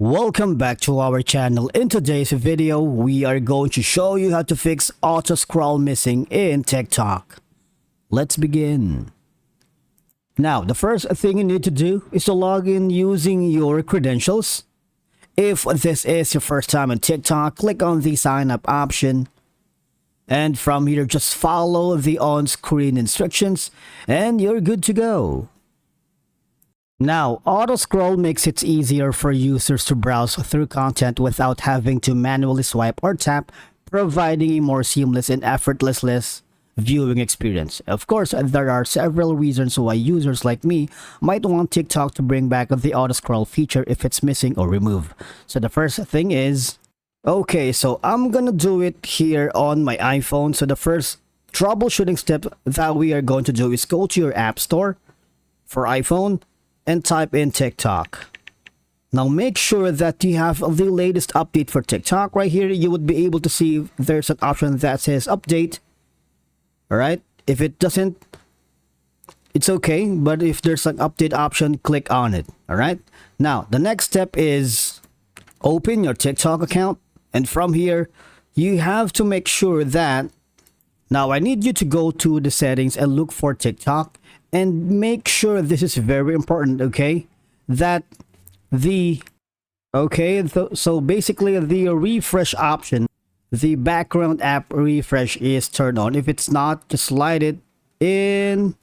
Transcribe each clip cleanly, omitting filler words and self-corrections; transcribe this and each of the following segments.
Welcome back to our channel. In today's video, we are going to show you how to fix auto scroll missing in TikTok. Let's begin. Now, the first thing you need to do is to log in using your credentials. If this is your first time on TikTok, click on the sign up option. And from here, just follow the on-screen instructions and you're good to go. Now, auto scroll makes it easier for users to browse through content without having to manually swipe or tap, providing a more seamless and effortless viewing experience. Of course, there are several reasons why users like me might want TikTok to bring back the auto scroll feature if it's missing or removed. So the first thing is, okay, so I'm gonna do it here on my iPhone. So the first troubleshooting step that we are going to do is go to your app store for iPhone and type in TikTok. Now make sure that you have the latest update for TikTok. Right here, you would be able to see there's an option that says update. Alright, if it doesn't, it's okay, but if there's an update option, click on it. Alright, now the next step is open your TikTok account, and from here you have to make sure that, now I need you to go to the settings and look for TikTok, and make sure, this is very important, okay, that so basically the refresh option, the background app refresh is turned on. If it's not, just slide it in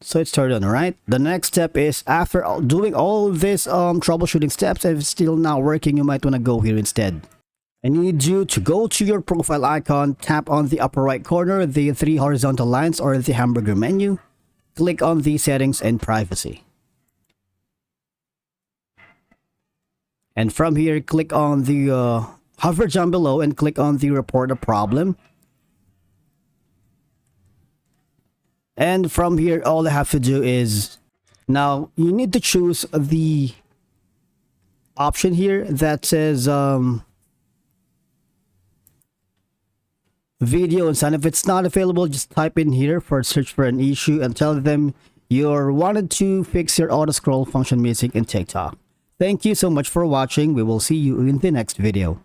so it's turned on. All right, the next step is, after doing all this troubleshooting steps, if it's still not working, you might want to go here instead. I need you to go to your profile icon, tap on the upper right corner, the three horizontal lines or the hamburger menu, click on the settings and privacy. And from here, click on the hover down below and click on the report a problem. And from here, all I have to do is, now you need to choose the option here that says video and sound. If it's not available, just type in here for search for an issue and tell them you're wanted to fix your auto scroll function missing in TikTok. Thank you so much for watching. We will see you in the next video.